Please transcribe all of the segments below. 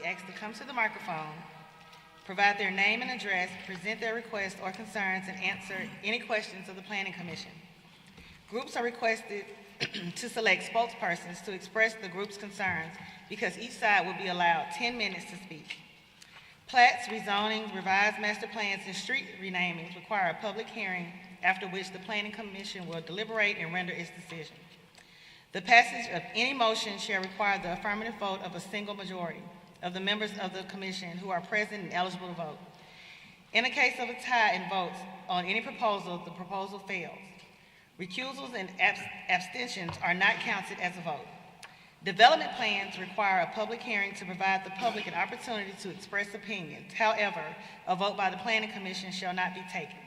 be asked to come to the microphone, provide their name and address, present their requests or concerns, and answer any questions of the Planning Commission. Groups are requested to select spokespersons to express the group's concerns because each side will be allowed 10 minutes to speak. Plats, rezonings, revised master plans, and street renamings require a public hearing after which the Planning Commission will deliberate and render its decision. The passage of any motion shall require the affirmative vote of a single majority of the members of the commission who are present and eligible to vote. In the case of a tie in votes on any proposal, the proposal fails. Recusals and abstentions are not counted as a vote. Development plans require a public hearing to provide the public an opportunity to express opinions. However, a vote by the Planning Commission shall not be taken.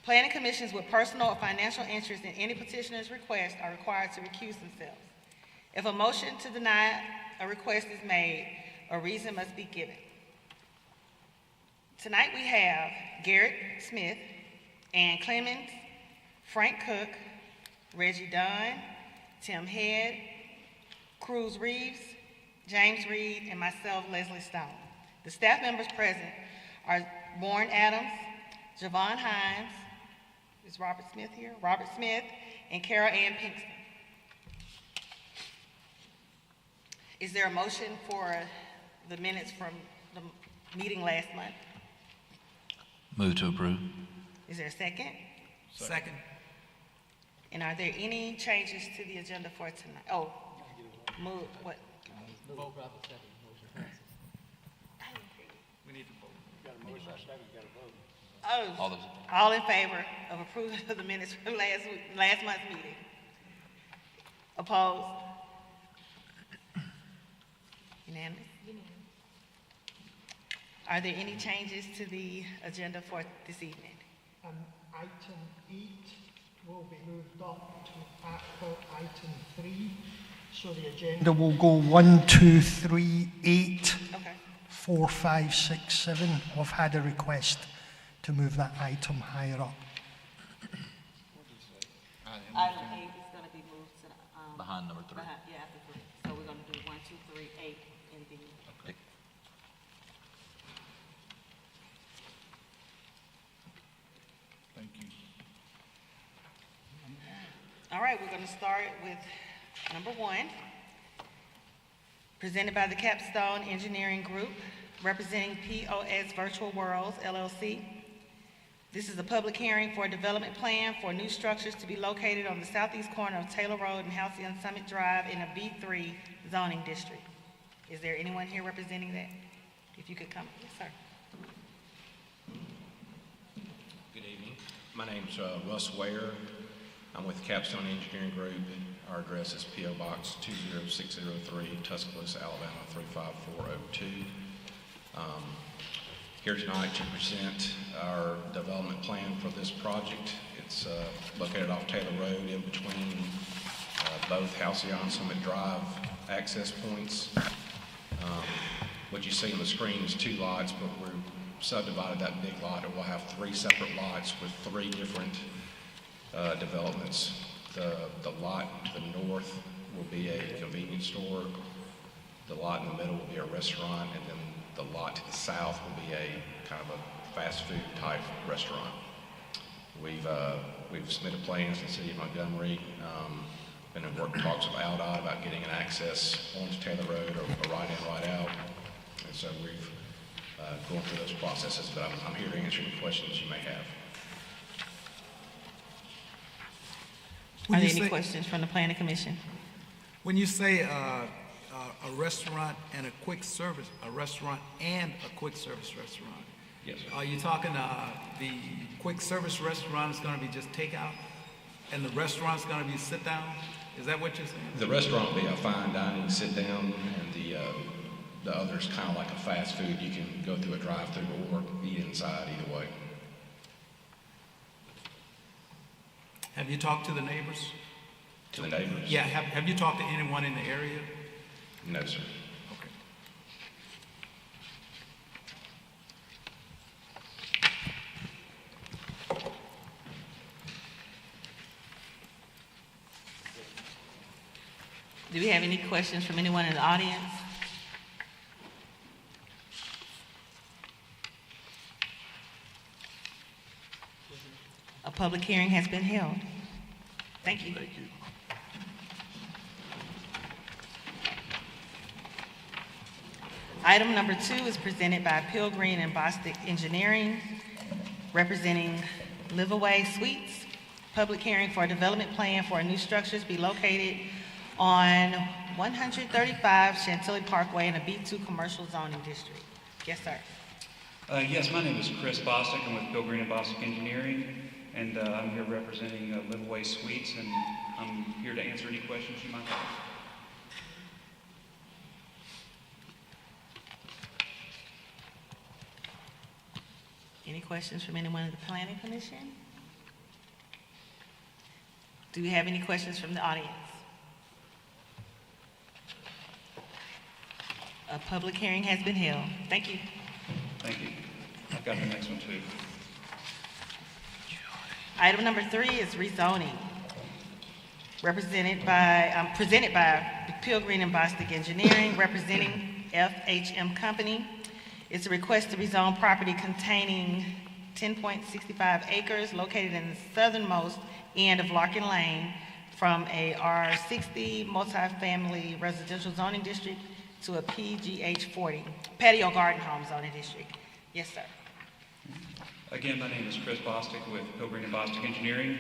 Planning commissions with personal or financial interest in any petitioner's request are required to recuse themselves. If a motion to deny a request is made, a reason must be given. Tonight we have Garrett Smith, Ann Clemens, Frank Cook, Reggie Dunn, Tim Head, Cruz Reeves, James Reed, and myself, Leslie Stone. The staff members present are Warren Adams, Javon Hines, is Robert Smith here? Robert Smith, and Carol Ann Pinkston. Is there a motion for the minutes from the meeting last month? Move to approve. Is there a second? Second. And are there any changes to the agenda for tonight? Oh, move, what? Vote. We need to vote. Oh, all in favor of approval of the minutes from last month's meeting? Opposed? Unanimous? Are there any changes to the agenda for this evening? Item 8 will be moved up to after item 3. So the agenda will go 1, 2, 3, 8, Okay. 4, 5, 6, 7. We've had a request to move that item higher up. Item 8 is going to be moved to the, Behind number 3. yeah, after 3. So we're going to do 1, 2, 3, 8 in the. Okay. Thank you. All right, we're going to start with number 1, presented by the Capstone Engineering Group, representing POS Virtual Worlds, LLC. This is a public hearing for a development plan for new structures to be located on the southeast corner of Taylor Road and Halcyon Summit Drive in a B3 zoning district. Is there anyone here representing that? If you could come, yes, sir. Good evening. My name's Russ Ware. I'm with Capstone Engineering Group. Our address is P.O. Box 20603, Tuscaloosa, Alabama 35402. Here tonight to present our development plan for this project. It's located off Taylor Road in between both Halcyon Summit Drive access points. What you see on the screen is 2 lots, but we're subdivided that big lot, and we'll have 3 separate lots with 3 different developments. The lot to the north will be a convenience store. The lot in the middle will be a restaurant, and then the lot to the south will be a kind of a fast food type restaurant. We've submitted plans to the city of Montgomery, been in work talks with ALDOT about getting an access onto Taylor Road or right in, right out. And so we've gone through those processes, but I'm here to answer any questions you may have. Are there any questions from the Planning Commission? When you say a restaurant and a quick service, a restaurant and a quick service restaurant, Yes, sir. are you talking the quick service restaurant is going to be just takeout, and the restaurant's going to be sit down? Is that what you're saying? The restaurant will be a fine dining sit down, and the other's kind of like a fast food. You can go through a drive-through or eat inside, either way. Have you talked to the neighbors? To the neighbors? Yeah, have you talked to anyone in the area? No, sir. Okay. Do we have any questions from anyone in the audience? public hearing has been held. Thank you. Thank you. Item number 2 is presented by Pilgreen and Bostick Engineering, representing LivAway Suites. Public hearing for a development plan for new structures be located on 135 Chantilly Parkway in a B2 commercial zoning district. Yes, sir. Yes, my name is Chris Bostick. I'm with Pilgreen and Bostick Engineering, and I'm here representing LivAway Suites, and I'm here to answer any questions you might have. Any questions from anyone in the Planning Commission? Do we have any questions from the audience? A public hearing has been held. Thank you. Thank you. I've got the next one too. Item number 3 is rezoning, presented by Pilgreen and Bostick Engineering, representing FHM Company. It's a request to rezone property containing 10.65 acres located in the southernmost end of Larkin Lane from a R60 multifamily residential zoning district to a PGH 40, Patio Garden Home zoning district. Yes, sir. Again, my name is Chris Bostick with Pilgreen and Bostick Engineering.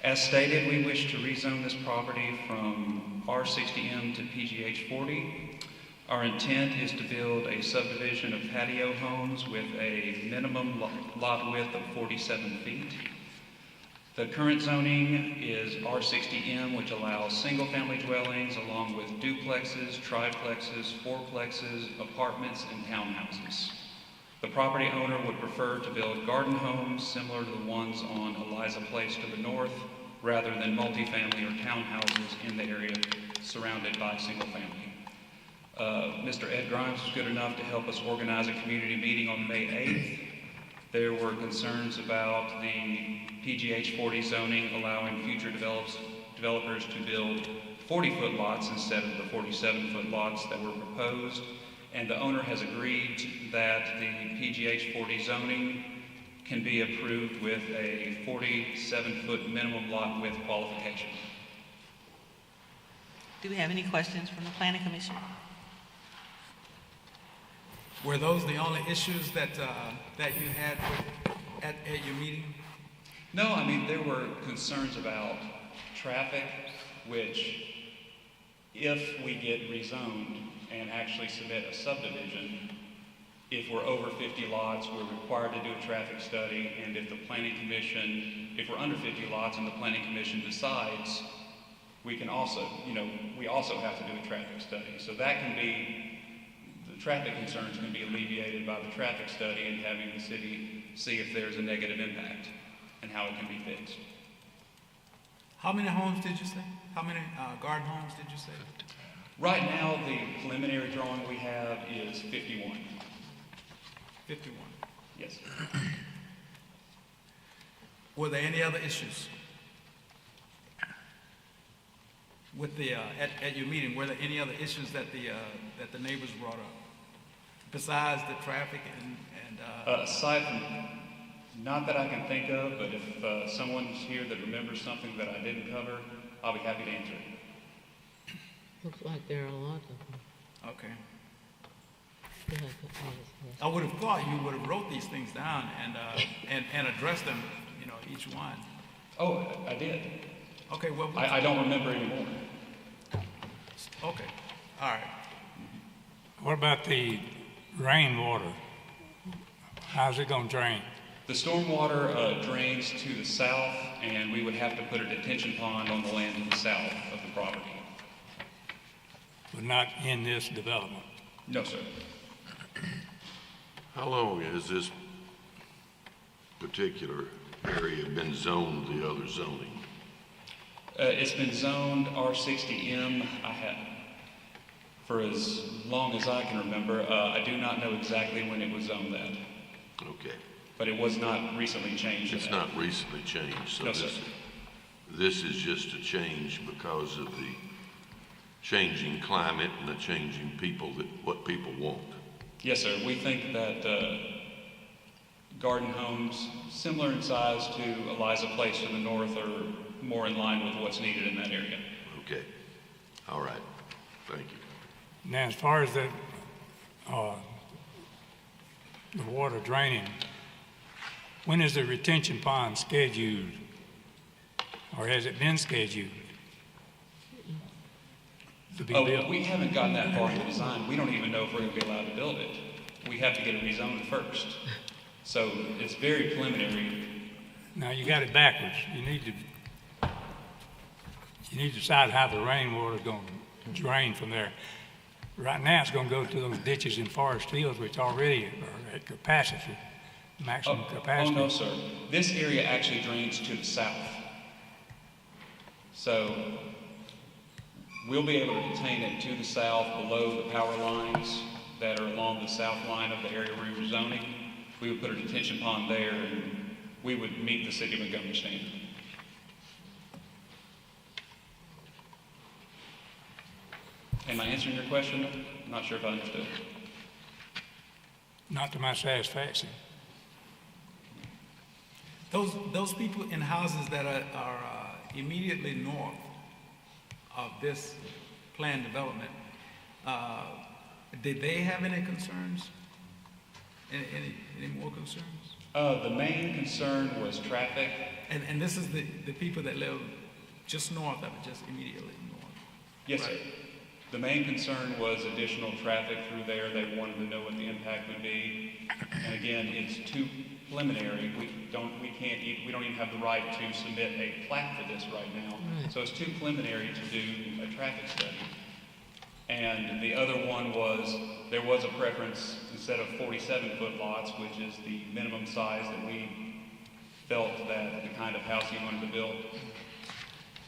As stated, we wish to rezone this property from R60M to PGH 40. Our intent is to build a subdivision of patio homes with a minimum lot width of 47 feet. The current zoning is R60M, which allows single-family dwellings along with duplexes, triplexes, fourplexes, apartments, and townhouses. The property owner would prefer to build garden homes similar to the ones on Eliza Place to the north, rather than multifamily or townhouses in the area surrounded by single-family. Mr. Ed Grimes was good enough to help us organize a community meeting on May 8th. There were concerns about the PGH 40 zoning allowing future developers to build 40-foot lots instead of the 47-foot lots that were proposed. And the owner has agreed that the PGH 40 zoning can be approved with a 47-foot minimum lot width qualification. Do we have any questions from the Planning Commission? Were those the only issues that you had at your meeting? No, I mean, there were concerns about traffic, which if we get rezoned and actually submit a subdivision, if we're over 50 lots, we're required to do a traffic study, and if the Planning Commission, if we're under 50 lots and the Planning Commission decides, we can also, we also have to do a traffic study. So that can be, the traffic concerns can be alleviated by the traffic study and having the city see if there's a negative impact and how it can be fixed. How many homes did you say? How many garden homes did you say? Right now, the preliminary drawing we have is 51. 51. Yes. Were there any other issues with the at your meeting? Were there any other issues that the neighbors brought up besides the traffic and aside from, not that I can think of, but if someone's here that remembers something that I didn't cover, I'll be happy to answer it. Looks like there are a lot of them. Okay. Yeah, yes. I would have thought you would have wrote these things down and addressed them, each one. Oh, I did. Okay, well, I don't remember anymore. okay, all right. What about the rainwater? How's it gonna drain? The stormwater drains to the south, and we would have to put a detention pond on the land to the south of the property. But not in this development? No, sir. How long has this particular area been zoned the other zoning? It's been zoned R60M. For as long as I can remember. I do not know exactly when it was zoned that. Okay. But it was not recently changed. It's not recently changed, so No, sir. this is just a change because of the changing climate and the changing people, what people want. Yes, sir. We think that garden homes, similar in size to Eliza Place to the north, or more in line with what's needed in that area. Okay. All right. Thank you. Now, as far as the water draining, when is the retention pond scheduled? Or has it been scheduled to be built? We haven't gotten that far in the design. We don't even know if we're going to be allowed to build it. We have to get it rezoned first. So it's very preliminary. Now, you got it backwards. You need to decide how the rainwater is going to drain from there. Right now, it's going to go to those ditches in forest fields, which already are at capacity, maximum capacity. Oh, no, sir. This area actually drains to the south. So we'll be able to contain it to the south below the power lines that are along the south line of the area we're rezoning. We would put a detention pond there, and we would meet the city of Montgomery standard. Am I answering your question? I'm not sure if I understood. Not to my satisfaction. Those people in houses that are immediately north of this planned development, did they have any concerns? Any more concerns? The main concern was traffic. And this is the people that live just north of it, just immediately north. Yes, right? sir. The main concern was additional traffic through there. They wanted to know what the impact would be. And again, it's too preliminary. We don't even have the right to submit a plat for this right now. So it's too preliminary to do a traffic study. And the other one was, there was a preference, instead of 47-foot lots, which is the minimum size that we felt that the kind of house you wanted to build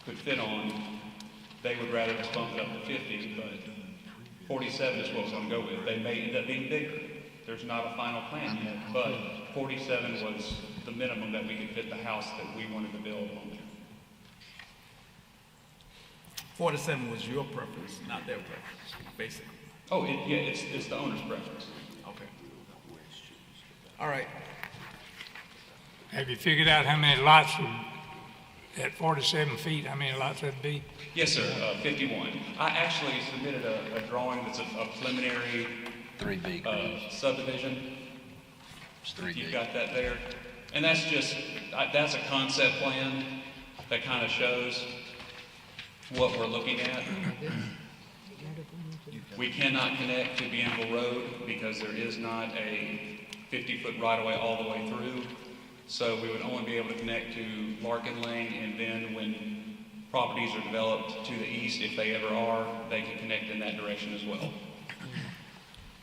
could fit on, they would rather just bump it up to 50, but 47 is what we're going to go with. They may end up being bigger. There's not a final plan yet, but 47 was the minimum that we could fit the house that we wanted to build on there. 47 was your preference, not their preference, basically. Oh, it's the owner's preference. Okay. All right. Have you figured out how many lots at 47 feet, how many lots that'd be? Yes, sir, 51. I actually submitted a drawing that's a preliminary 3B. subdivision. It's 3B. You've got that there. And that's just, that's a concept plan that kind of shows what we're looking at. We cannot connect to Bienville Road because there is not a 50-foot right-of-way all the way through. So we would only be able to connect to Larkin Lane, and then when properties are developed to the east, if they ever are, they can connect in that direction as well.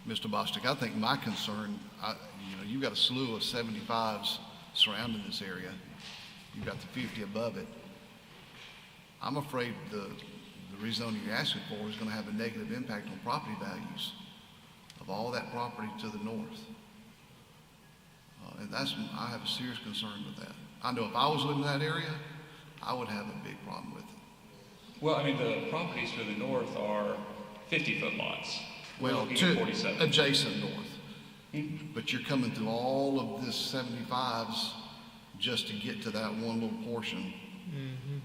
Mr. Bostick, I think my concern, you've got a slew of 75s surrounding this area. You've got the 50 above it. I'm afraid the rezoning you're asking for is going to have a negative impact on property values of all that property to the north. And I have a serious concern with that. I know if I was living in that area, I would have a big problem with it. Well, I mean, the properties to the north are 50-foot lots. Well, adjacent north. Mm-hmm. But you're coming through all of this 75s just to get to that one little portion. Mm-hmm.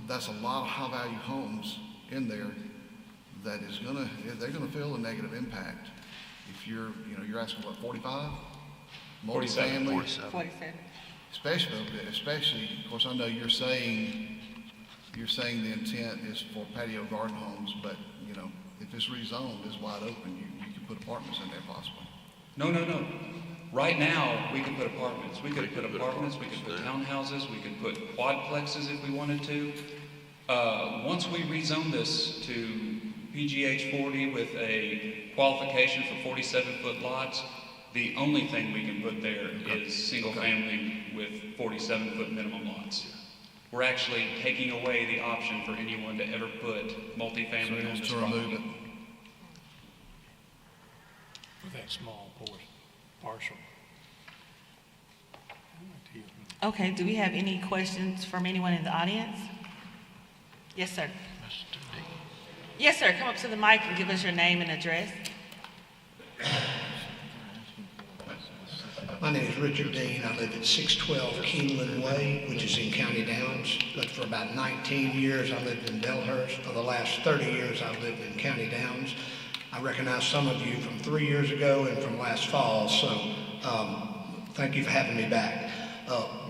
That's a lot of high-value homes in there that is they're gonna feel a negative impact. If you're asking what, 45? Multi-family? 47. Especially, of course, I know you're saying the intent is for patio garden homes, but if it's rezoned, it's wide open. You can put apartments in there possibly. No. Right now, we could put apartments. We could put apartments, we could put townhouses, we could put quadplexes if we wanted to. Once we rezone this to PGH 40 with a qualification for 47-foot lots, the only thing we can put there is single family with 47-foot minimum lots. We're actually taking away the option for anyone to ever put multifamily on this property. For that small partial. Okay, do we have any questions from anyone in the audience? Yes, sir. Yes, sir, come up to the mic and give us your name and address. My name is Richard Dean. I live at 612 Keeneland Way, which is in County Downs. But for about 19 years, I lived in Belhurst. For the last 30 years, I've lived in County Downs. I recognize some of you from 3 years ago and from last fall, so thank you for having me back.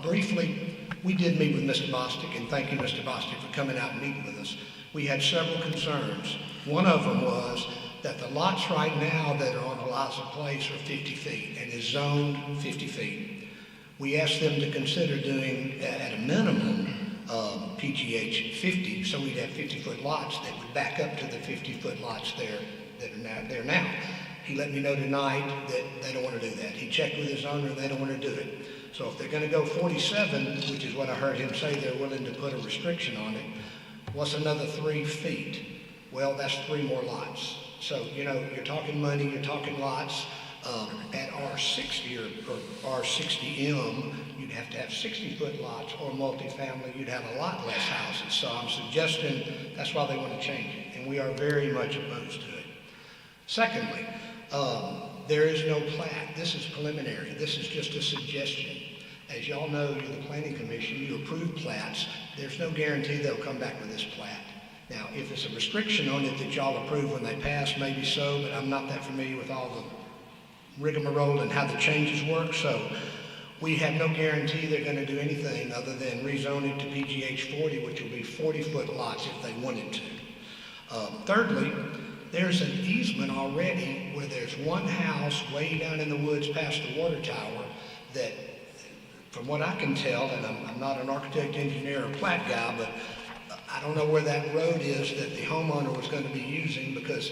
Briefly, we did meet with Mr. Bostick, and thank you, Mr. Bostick, for coming out and meeting with us. We had several concerns. One of them was that the lots right now that are on Eliza Place are 50 feet and is zoned 50 feet. We asked them to consider doing, at a minimum, PGH 50, so we'd have 50-foot lots that would back up to the 50-foot lots there that are there now. He let me know tonight that they don't want to do that. He checked with his owner, they don't want to do it. So if they're going to go 47, which is what I heard him say, they're willing to put a restriction on it, what's another 3 feet? Well, that's 3 more lots. So, you know, you're talking money, you're talking lots. At R60 or R60M, you'd have to have 60-foot lots, or multifamily, you'd have a lot less houses. So I'm suggesting that's why they want to change it, and we are very much opposed to it. Secondly, there is no plat. This is preliminary. This is just a suggestion. As y'all know, you're the Planning Commission, you approve plats. There's no guarantee they'll come back with this plat. Now, if it's a restriction on it that y'all approve when they pass, maybe so, but I'm not that familiar with all the rigmarole and how the changes work, so we have no guarantee they're going to do anything other than rezone it to PGH 40, which will be 40-foot lots if they wanted to. Thirdly, there's an easement already where there's one house way down in the woods past the water tower that, from what I can tell, and I'm not an architect, engineer, or plat guy, but I don't know where that road is that the homeowner was going to be using, because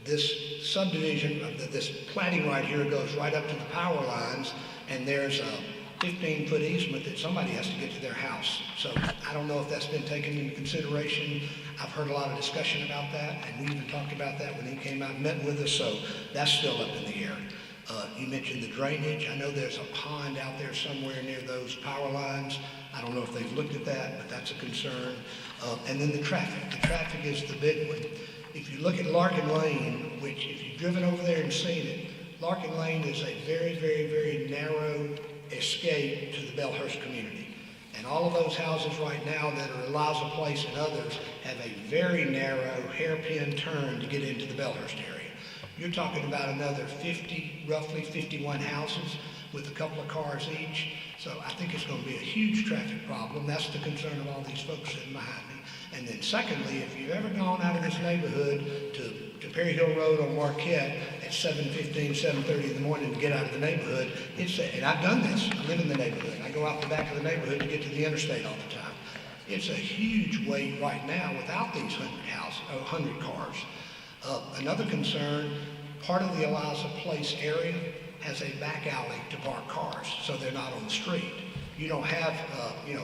this subdivision, this platting right here goes right up to the power lines, and there's a 15-foot easement that somebody has to get to their house. So I don't know if that's been taken into consideration. I've heard a lot of discussion about that, and we even talked about that when he came out and met with us, so that's still up in the air. You mentioned the drainage. I know there's a pond out there somewhere near those power lines. I don't know if they've looked at that, but that's a concern. And then the traffic. The traffic is the big one. If you look at Larkin Lane, which if you've driven over there and seen it, Larkin Lane is a very, very, very narrow escape to the Belhurst community. And all of those houses right now that are Eliza Place and others have a very narrow hairpin turn to get into the Belhurst area. You're talking about another 50, roughly 51 houses with a couple of cars each. So I think it's going to be a huge traffic problem. That's the concern of all these folks sitting behind me. And then secondly, if you've ever gone out of this neighborhood to Perry Hill Road on Marquette at 7:15, 7:30 in the morning to get out of the neighborhood, and I've done this. I live in the neighborhood. I go out the back of the neighborhood to get to the interstate all the time. It's a huge wait right now without these 100 cars. Another concern, part of the Eliza Place area has a back alley to park cars, so they're not on the street. You don't have,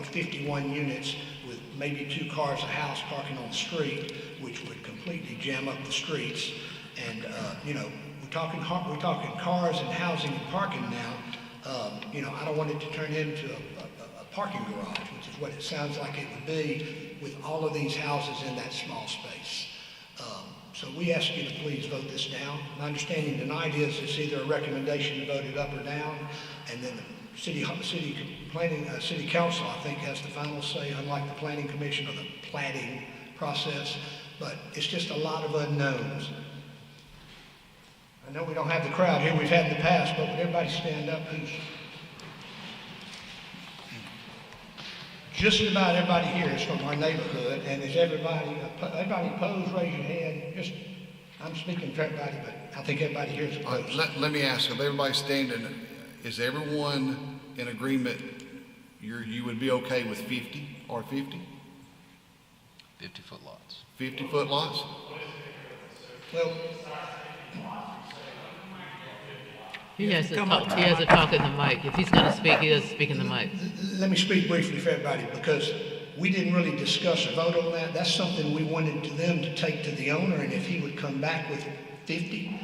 51 units with maybe 2 cars a house parking on the street, which would completely jam up the streets. And, we're talking cars and housing and parking now. I don't want it to turn into a parking garage, which is what it sounds like it would be with all of these houses in that small space. So we ask you to please vote this down. My understanding tonight is it's either a recommendation to vote it up or down, and then the city council, I think, has the final say, unlike the planning commission or the platting process. But it's just a lot of unknowns. I know we don't have the crowd here we've had in the past, but would everybody stand up, please? Just about everybody here is from our neighborhood, and is everybody opposed? Raise your hand. I'm speaking for everybody, but I think everybody here is opposed. Let me ask, if everybody's standing, is everyone in agreement you would be okay with 50 or 50? 50-foot lots. 50-foot lots? Well, He has to talk in the mic. If he's going to speak, he doesn't speak in the mic. let me speak briefly for everybody, because we didn't really discuss or vote on that. That's something we wanted them to take to the owner, and if he would come back with 50,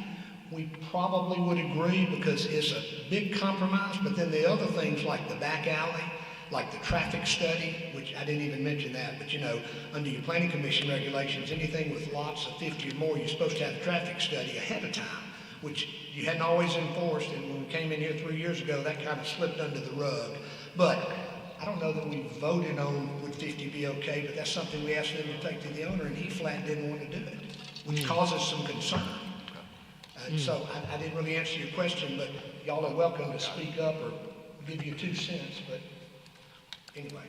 we probably would agree, because it's a big compromise. But then the other things like the back alley, like the traffic study, which I didn't even mention that, but under your planning commission regulations, anything with lots of 50 or more, you're supposed to have a traffic study ahead of time. which you hadn't always enforced, and when we came in here 3 years ago, that kind of slipped under the rug. But I don't know that we voted on would 50 be okay, but that's something we asked them to take to the owner, and he flat didn't want to do it, which causes some concern. So I didn't really answer your question, but y'all are welcome to speak up or give your 2 cents, but anyway.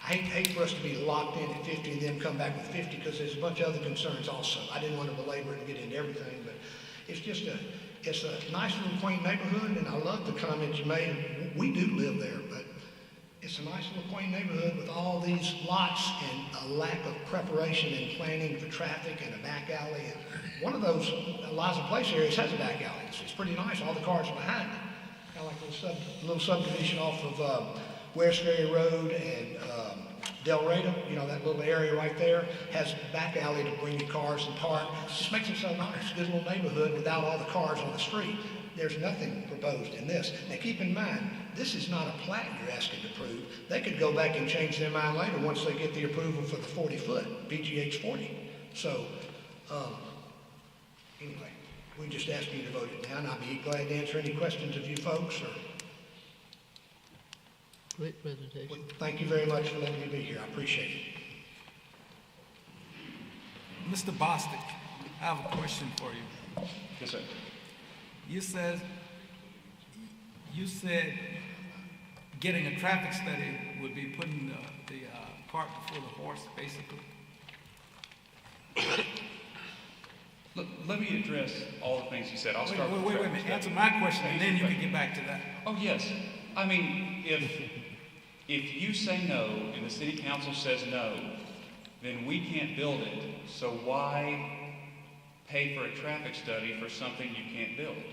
I hate for us to be locked in at 50 and then come back with 50, because there's a bunch of other concerns also. I didn't want to belabor it and get into everything, but it's just it's a nice little quaint neighborhood, and I love the comment you made. We do live there, but it's a nice little quaint neighborhood with all these lots and a lack of preparation and planning for traffic and a back alley. And one of those Eliza Place areas has a back alley. It's pretty nice. All the cars are behind it. Kind of like a little subdivision off of Westbury Road and Del Rado, you know, that little area right there has a back alley to bring your cars and park. It just makes it so nice, good little neighborhood without all the cars on the street. There's nothing proposed in this. Now keep in mind, this is not a plat you're asking to approve. They could go back and change their mind later once they get the approval for the 40-foot, PGH 40. So, anyway, we just ask you to vote it down. I'll be glad to answer any questions of you folks. Great presentation. Well, thank you very much for letting me be here. I appreciate it. Mr. Bostick, I have a question for you. Yes, sir. You said getting a traffic study would be putting the cart before the horse, basically. Let me address all the things you said. I'll start with wait a minute. Answer my question, and then you can get back to that. Oh, yes. I mean, if you say no and the city council says no, then we can't build it. So why pay for a traffic study for something you can't build?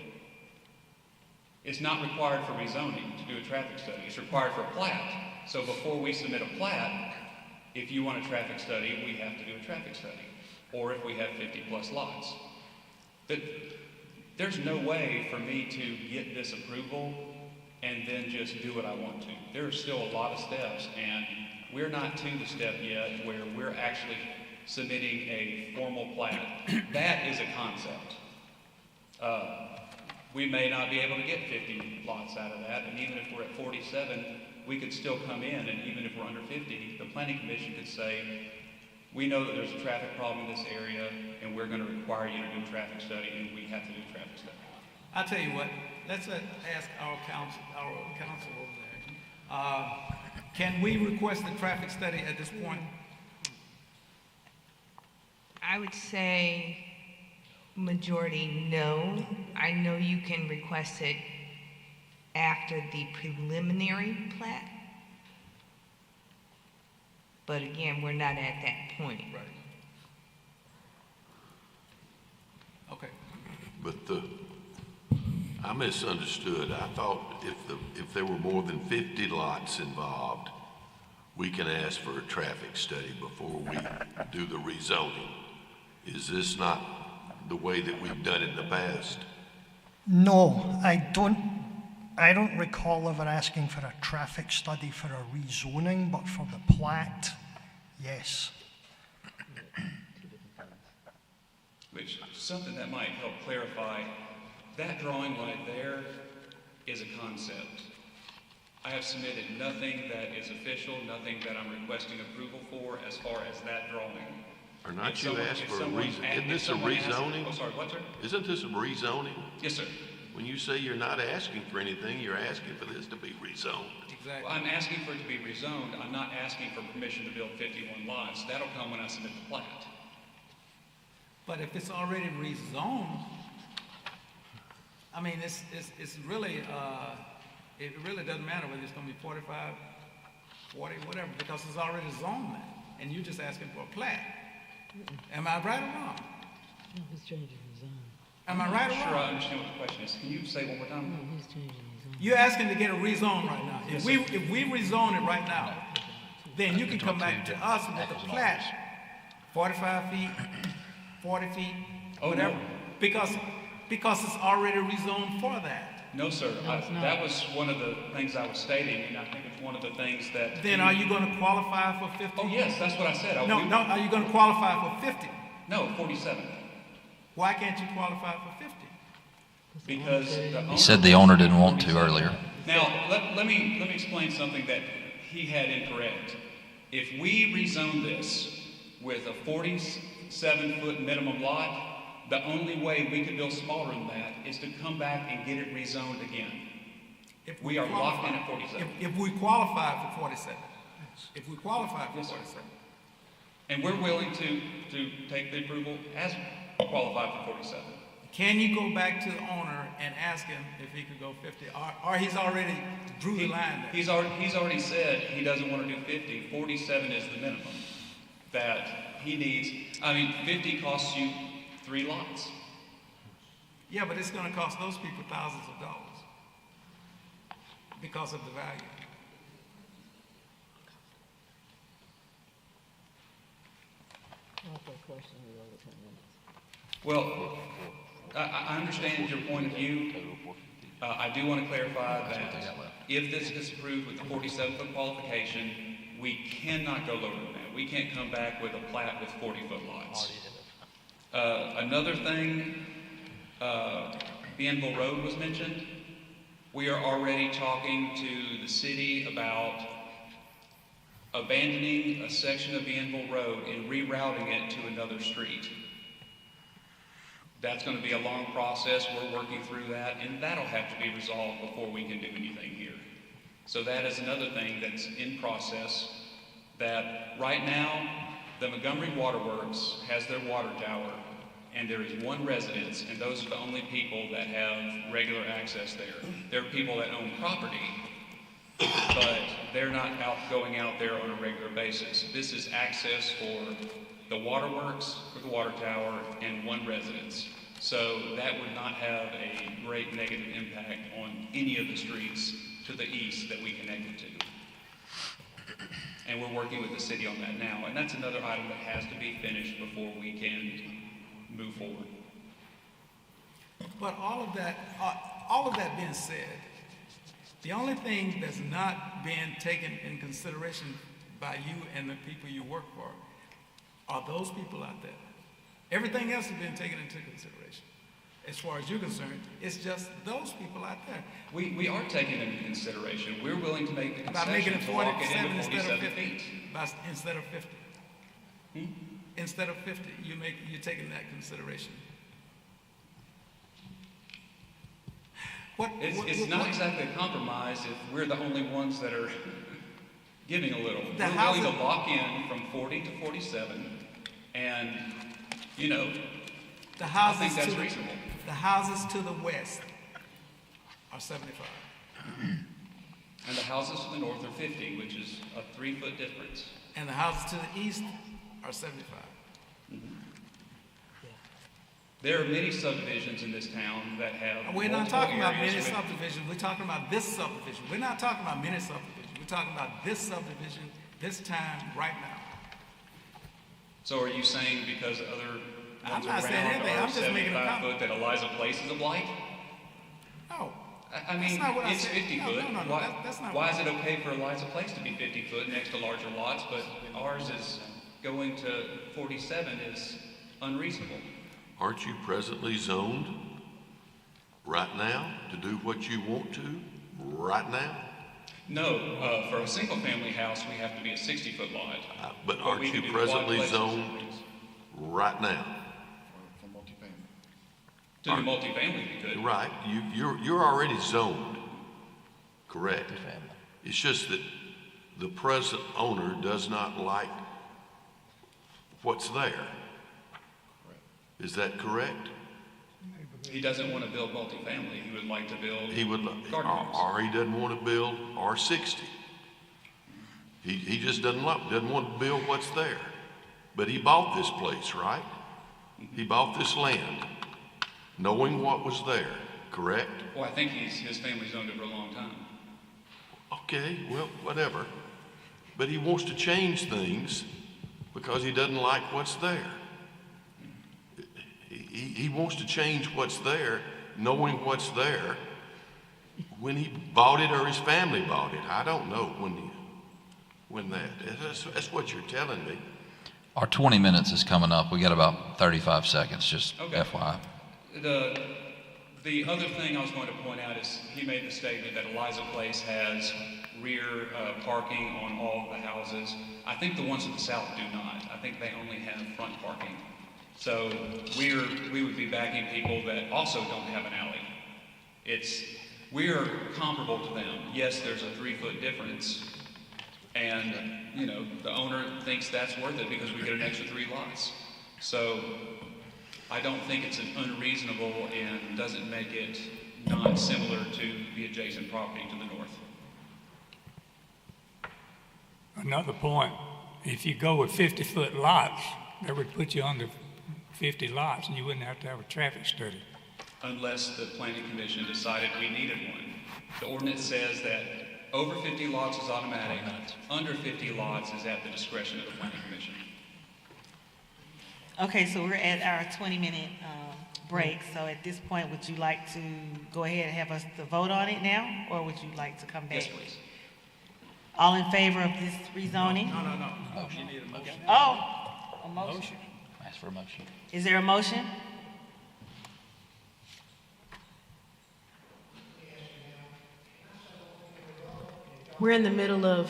It's not required for rezoning to do a traffic study. It's required for a plat. So before we submit a plat, if you want a traffic study, we have to do a traffic study. Or if we have 50 plus lots. But there's no way for me to get this approval and then just do what I want to. There are still a lot of steps, and we're not to the step yet where we're actually submitting a formal plat. That is a concept. We may not be able to get 50 lots out of that, and even if we're at 47, we could still come in, and even if we're under 50, the planning commission could say, we know that there's a traffic problem in this area, and we're going to require you to do a traffic study, and we have to do a traffic study. I'll tell you what, let's ask our council over there. Can we request a traffic study at this point? I would say majority no. I know you can request it after the preliminary plat. But again, we're not at that point. Right. Okay. But I misunderstood. I thought if there were more than 50 lots involved, we can ask for a traffic study before we do the rezoning. Is this not the way that we've done it in the past? No, I don't recall ever asking for a traffic study for a rezoning, but for the plat, yes. Which, something that might help clarify, that drawing right there is a concept. I have submitted nothing that is official, nothing that I'm requesting approval for as far as that drawing. Or not you asked for a rezoning? Isn't this a rezoning? Oh, sorry, what, sir? Isn't this a rezoning? Yes, sir. When you say you're not asking for anything, you're asking for this to be rezoned. Exactly. Well, I'm asking for it to be rezoned. I'm not asking for permission to build 51 lots. That'll come when I submit the plat. But if it's already rezoned, I mean, it's really, it really doesn't matter whether it's gonna be 45, 40, whatever, because it's already zoned now, and you're just asking for a plat. Am I right or wrong? No, he's changing his zone. Am I right or wrong? Sure, I understand what the question is. Can you say one more time? No, he's changing his zone. You're asking to get a rezone right now. Yes, If we rezone it right now, then you can come back to us with a plat, 45 feet, 40 feet, whatever, because it's already rezoned for that. No, sir. No, it's not. That was one of the things I was stating, and I think it's one of the things that... Then are you gonna qualify for 50? Oh, yes, that's what I said. No, are you gonna qualify for 50? No, 47. Why can't you qualify for 50? Because the owner. He said the owner didn't want to earlier. Now, let me explain something that he had incorrect. If we rezone this with a 47-foot minimum lot, the only way we could build smaller than that is to come back and get it rezoned again. If We are locked in at 47. If we qualify for 47. If we qualify for 47. And we're willing to take the approval as qualified for 47. Can you go back to the owner and ask him if he could go 50? Or he's already drew the line there? He's already said he doesn't want to do 50. 47 is the minimum that he needs. I mean, 50 costs you 3 lots. Yeah, but it's going to cost those people thousands of dollars because of the value. Well, I understand your point of view. I do want to clarify that if this is approved with the 47-foot qualification, we cannot go lower than that. We can't come back with a plat with 40-foot lots. Another thing, Bienville Road was mentioned. We are already talking to the city about abandoning a section of Bienville Road and rerouting it to another street. That's going to be a long process. We're working through that, and that'll have to be resolved before we can do anything here. So that is another thing that's in process, that right now, the Montgomery Waterworks has their water tower, and there is one residence, and those are the only people that have regular access there. There are people that own property, but they're not going out there on a regular basis. This is access for the waterworks, for the water tower, and one residence. So that would not have a great negative impact on any of the streets to the east that we connect it to. And we're working with the city on that now. And that's another item that has to be finished before we can move forward. But all of that being said, the only thing that's not being taken in consideration by you and the people you work for are those people out there. Everything else has been taken into consideration. As far as you're concerned, it's just those people out there. We are taking it into consideration. We're willing to make the By making concession it to lock it 47 into instead of 47 50. feet. Instead of 50. Instead of 50, you're taking that consideration. It's not exactly a compromise if we're the only ones that are giving a little. The We're houses- willing to lock in from 40 to 47, and, you know, The I houses think that's to reasonable. The houses to the west are 75. And the houses to the north are 50, which is a 3-foot difference. And the houses to the east are 75. There are many subdivisions in this town that have We're not multiple talking about areas many with- subdivisions. We're talking about this subdivision. We're not talking about many subdivisions. We're talking about this subdivision, this time, right now. So are you saying because other I'm ones not saying around anything. are I'm just making a 75 comment. foot that Eliza Place is a blight? No. I mean, That's not what I it's said. 50 No, foot. no, that's not Why what is it okay for Eliza Place to be 50 foot next to larger lots, but ours is going to 47 is unreasonable? Aren't you presently zoned right now to do what you want to right now? No, for a single family house, we have to be a 60-foot lot. But we aren't can you do presently quadplexes. zoned right now? For multifamily. To the multifamily, we could. Right, you're already zoned, correct? It's just that the present owner does not like what's there. Is that correct? He doesn't want to build multifamily. He would like to build He would, garden homes. or he doesn't want to build R60. He just doesn't want to build what's there. But he bought this place, right? He bought this land, knowing what was there, correct? Well, I think his family's owned it for a long time. Okay, well, whatever. But he wants to change things because he doesn't like what's there. He wants to change what's there, knowing what's there, when he bought it or his family bought it. I don't know when that's what you're telling me. Our 20 minutes is coming up. We got about 35 seconds, just Okay. FYI. The other thing I was going to point out is he made the statement that Eliza Place has rear parking on all the houses. I think the ones to the south do not. I think they only have front parking. So we would be backing people that also don't have an alley. We're comparable to them. Yes, there's a 3-foot difference, and the owner thinks that's worth it because we get an extra 3 lots. So I don't think it's unreasonable and doesn't make it not similar to the adjacent property to the north. Another point, if you go with 50-foot lots, that would put you under 50 lots, and you wouldn't have to have a traffic study. Unless the planning commission decided we needed one. The ordinance says that over 50 lots is automatic, under 50 lots is at the discretion of the planning commission. Okay, so we're at our 20-minute break. So at this point, would you like to go ahead and have us to vote on it now, or would you like to come back? Yes, please. All in favor of this rezoning? No. You need a motion. Oh, a motion. Ask for a motion. Is there a motion? We're in the middle of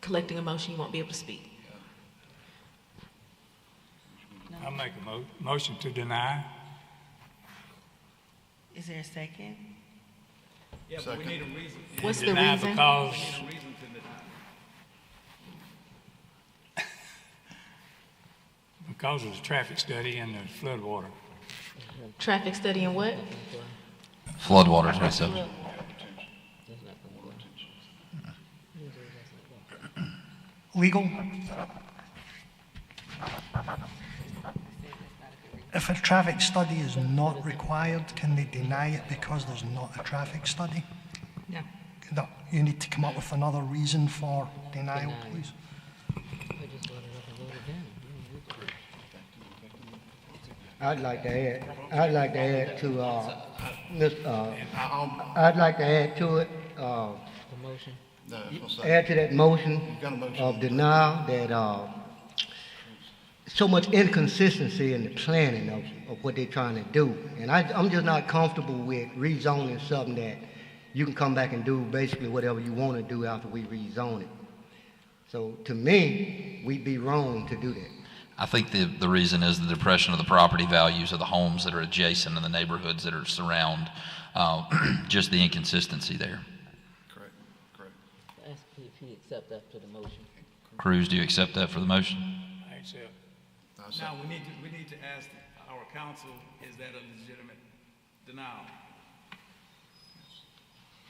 collecting a motion. You won't be able to speak. I'll make a motion to deny. Is there a second? Yeah, but we need a reason. What's the Deny reason? because We need a reason to deny. because of the traffic study and the flood water. Traffic study and what? Floodwaters, what I said. Legal? If a traffic study is not required, can they deny it because there's not a traffic study? No. No, you need to come up with another reason for denial, please. I'd like to add to, I'd like to add to it, add to that motion of denial that, so much inconsistency in the planning of what they're trying to do. And I'm just not comfortable with rezoning something that you can come back and do basically whatever you want to do after we rezone it. So to me, we'd be wrong to do that. I think the reason is the depression of the property values of the homes that are adjacent and the neighborhoods that are surround, just the inconsistency there. Correct. Ask if he accept that to the motion. Cruz, do you accept that for the motion? I accept. Now, we need to ask our council, is that a legitimate denial?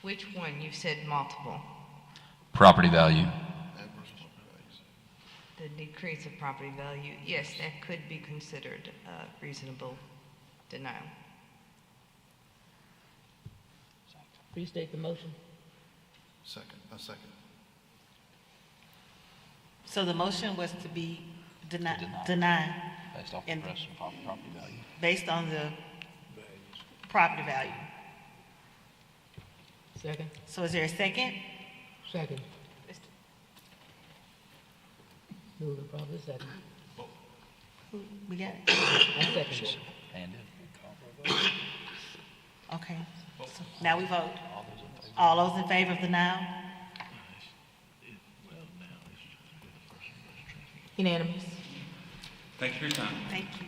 Which one? You said multiple. Property value. The decrease of property value, yes, that could be considered a reasonable denial. Restate the motion. A second. So the motion was to be denied. Based off the And- depression of property value. Based on the property value. Second. So is there a second? Second. Move the property second. We got it? I second it. And Okay. So now we vote. All those in favor of denial? Unanimous. Thank you for your time. Thank you.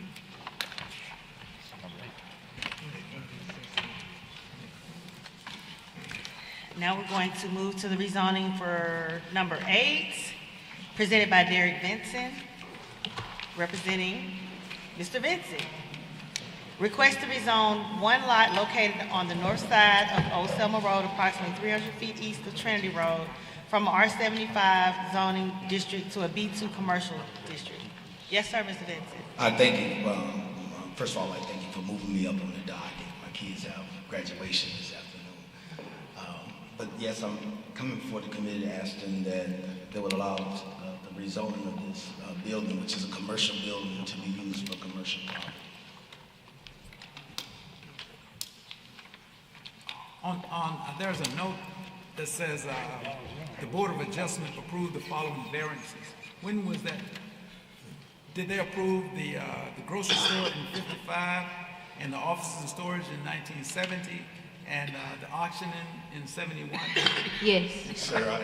Now we're going to move to the rezoning for number 8, presented by Derek Vinson, representing Mr. Vinson. Request to rezone one lot located on the north side of Old Selma Road, approximately 300 feet east of Trinity Road, from R75 zoning district to a B2 commercial district. Yes, sir, Mr. Vinson. Thank you. First of all, I thank you for moving me up on the docket. My kids have graduation this afternoon. But yes, I'm coming before the committee asking that they would allow the rezoning of this building, which is a commercial building, to be used for commercial property. There's a note that says the Board of Adjustment approved the following variances. When was that Did they approve the grocery store in 55 and the offices and storage in 1970 and the auctioning in 71? Yes. Sir,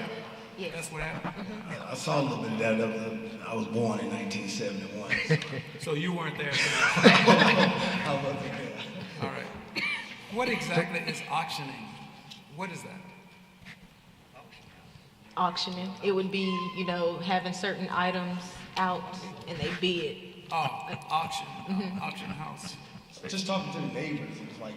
Yes. That's what happened? I saw a little bit of that. I was born in 1971. So you weren't there? I wasn't there. All right. What exactly is auctioning? What is that? Auctioning, it would be, you know, having certain items out and they bid. Oh, auction, auction house. Just talking to the neighbors, it was like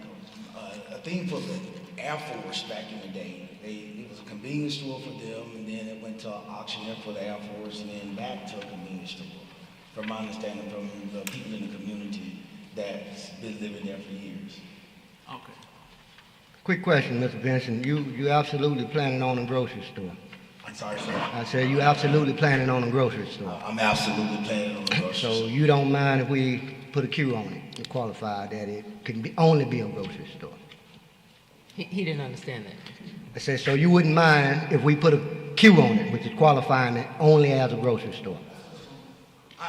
a thing for the Air Force back in the day. It was a convenience store for them, and then it went to an auctioneer for the Air Force, and then back to a convenience store. From my understanding, from the people in the community that's been living there for years. Okay. Quick question, Mr. Vincent. You absolutely planning on a grocery store? I'm sorry, sir. I said you absolutely planning on a grocery store. I'm absolutely planning on a grocery store. So you don't mind if we put a Q on it to qualify that it can only be a grocery store? He didn't understand that. I said, so you wouldn't mind if we put a Q on it, which is qualifying it only as a grocery store? I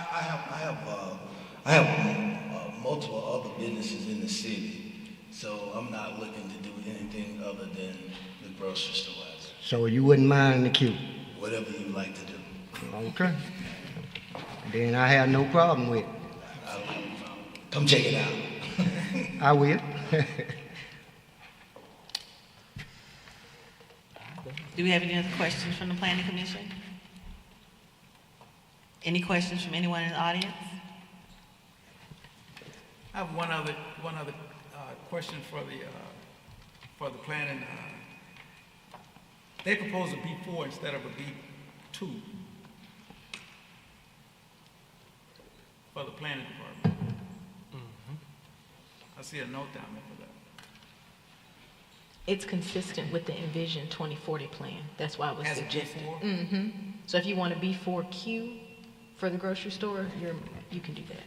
have multiple other businesses in the city, so I'm not looking to do anything other than the grocery store. So you wouldn't mind the Q? Whatever you like to do. Okay. Then I have no problem with it. Come check it out. I will. Do we have any other questions from the planning commission? Any questions from anyone in the audience? I have one other question for the planning. They propose a B4 instead of a B2 for the planning department. I see a note down there for that. It's consistent with the Envision 2040 plan. That's why it was As a suggested. B4? So if you want a B4Q for the grocery store, you can do that.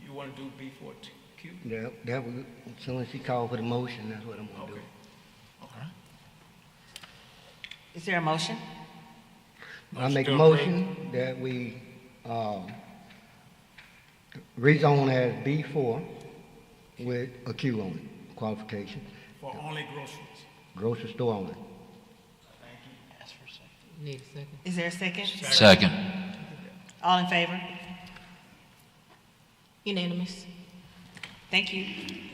You want to do B4Q? Yeah, that was, as soon as she called for the motion, that's what I'm gonna do. Okay. Is there a motion? I make a motion that we, rezone as B4 with a Q on it, qualification. For only groceries? Grocery store only. Need a second. Is there a second? Second. All in favor? Unanimous. Thank you.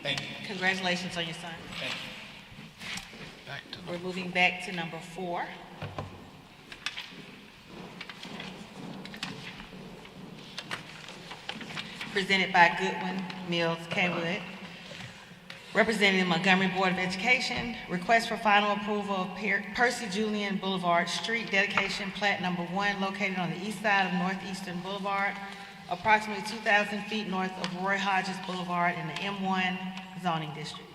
Thank you. Congratulations on your son. Thank you. We're moving back to number 4. Presented by Goodwin, Mills, Kaywood. Representing the Montgomery Board of Education, request for final approval of Percy Julian Boulevard Street dedication plat number 1 located on the east side of Northeastern Boulevard, approximately 2,000 feet north of Roy Hodges Boulevard in the M1 zoning district.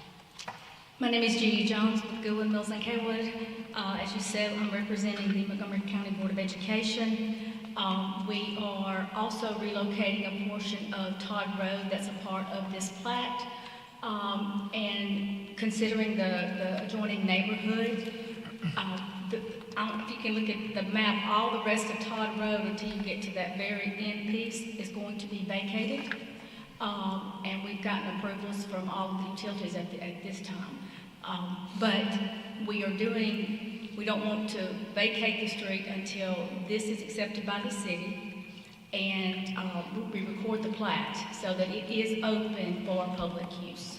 My name is Judy Jones with Goodwin, Mills, and Kaywood. As you said, I'm representing the Montgomery County Board of Education. We are also relocating a portion of Todd Road that's a part of this plat. And considering the adjoining neighborhood, if you can look at the map, all the rest of Todd Road until you get to that very end piece is going to be vacated. And we've gotten approvals from all of the utilities at this time. But we don't want to vacate the street until this is accepted by the city and we record the plat so that it is open for public use.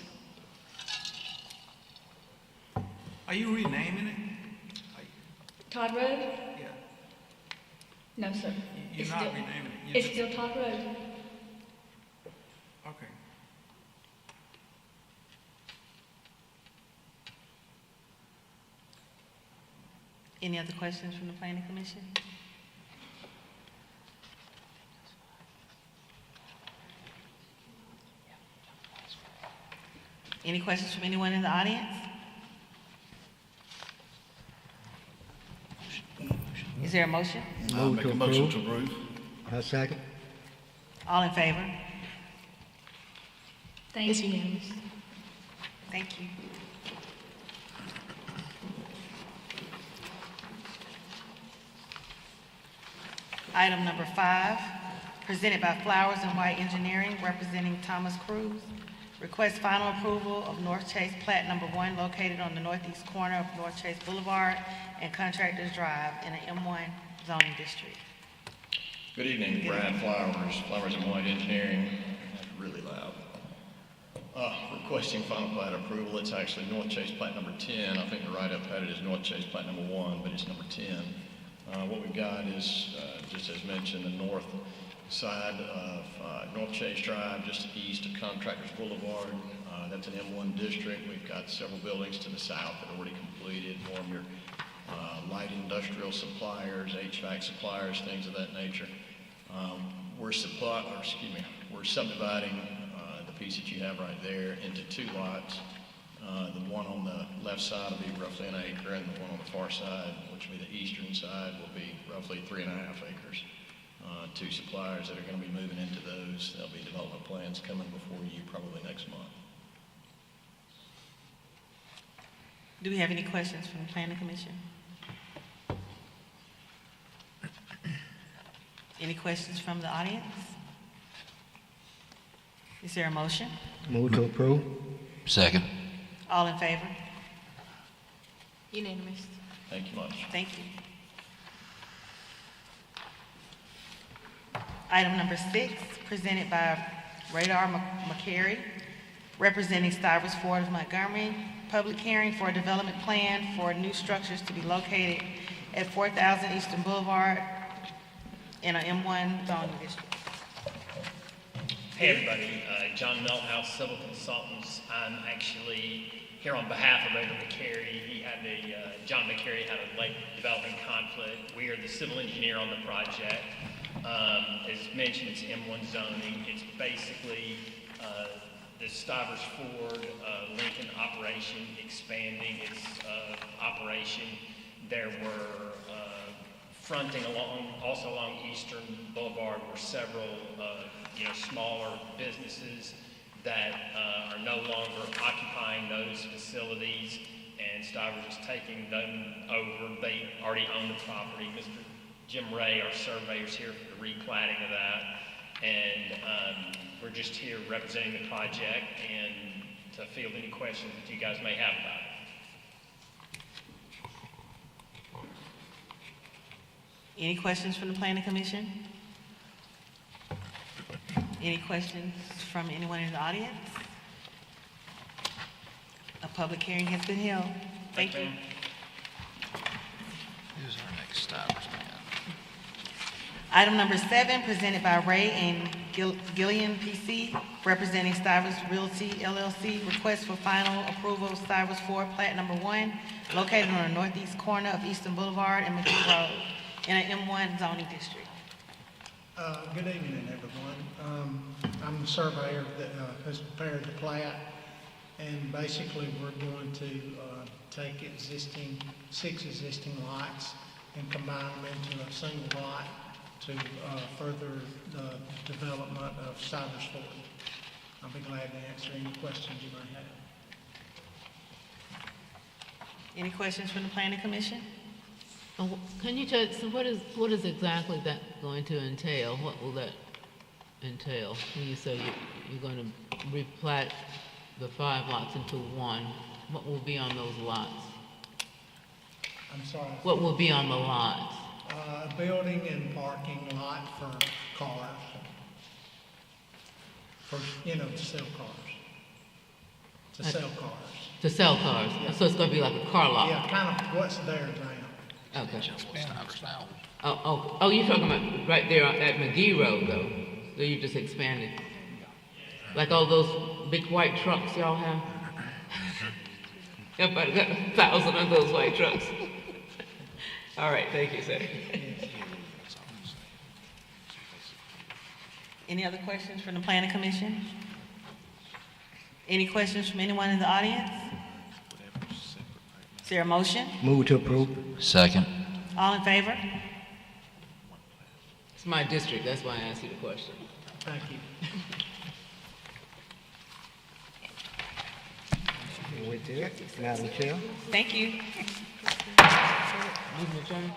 Are you renaming it? Todd Road? Yeah. No, sir. You're It's not still- renaming it. You're It's just- still Todd Road. Okay. Any other questions from the planning commission? Any questions from anyone in the audience? Is there a motion? I'll make a motion to approve. A second. All in favor? Thank you. unanimous. Thank you. Item number 5, presented by Flowers and White Engineering, representing Thomas Cruz. Request final approval of North Chase Plat Number 1 located on the northeast corner of North Chase Boulevard and Contractors Drive in an M1 zoning district. Good evening, Brad Flowers and White Engineering. That's really loud. Requesting final plat approval. It's actually North Chase Plat Number 10. I think the write-up had it as North Chase Plat Number 1, but it's number 10. What we've got is, just as mentioned, the north side of North Chase Drive, just east of Contractors Boulevard. That's an M1 district. We've got several buildings to the south that are already completed, more of your light industrial suppliers, HVAC suppliers, things of that nature. We're subdividing the piece that you have right there into 2 lots. The one on the left side will be roughly 1 acre, and the one on the far side, which will be the eastern side, will be roughly 3.5 acres. 2 suppliers that are going to be moving into those. There'll be development plans coming before you probably next month. Do we have any questions from the Planning Commission? Any questions from the audience? Is there a motion? Move to approve. Second. All in favor? Unanimous. Thank you much. Thank you. Item number 6, presented by Radar McCary, representing Stivers Ford of Montgomery. Public hearing for a development plan for new structures to be located at 4,000 Eastern Boulevard in an M1 zoning district. Hey everybody, John Melhouse, Civil Consultants. I'm actually here on behalf of Radar McCary. John McCary had a late developing conflict. We are the civil engineer on the project. As mentioned, it's M1 zoning. It's basically the Stivers Ford Lincoln operation expanding its operation. There were fronting also along Eastern Boulevard were several smaller businesses that are no longer occupying those facilities, and Stivers is taking them over. They already own the property. Mr. Jim Ray, our surveyor, is here for the replatting of that, and we're just here representing the project and to field any questions that you guys may have about it. Any questions from the Planning Commission? Any questions from anyone in the audience? A public hearing has been held. Thank you. Who's our next Stivers man? Item number 7, presented by Ray and Gillian PC, representing Stivers Realty LLC. Request for final approval of Stivers Ford Plat Number 1, located on the northeast corner of Eastern Boulevard and McGee Road in an M1 zoning district. Good evening, everyone. I'm the surveyor that has prepared the plat, and basically we're going to take 6 existing lots and combine them into a single lot to further the development of Stivers Ford. I'll be glad to answer any questions you might have. Any questions from the Planning Commission? Can you tell, so what is exactly that going to entail? What will that entail? When you say you're going to replat the 5 lots into 1, what will be on those lots? I'm sorry? What will be on the lots? A building and parking lot for cars, to sell cars. To sell cars. To sell cars? Yeah. So it's going to be like a car lot? Yeah, kind of what's there now. Okay. Oh, you're talking about right there at McGee Road, though? So you just expanded? Like all those big white trucks y'all have? Everybody got 1,000 of those white trucks. All right, thank you, sir. Any other questions from the Planning Commission? Any questions from anyone in the audience? Is there a motion? Move to approve. Second. All in favor? It's my district, that's why I asked you the question. Thank you. With that, Madam Chair. Thank you. Moving adjourned.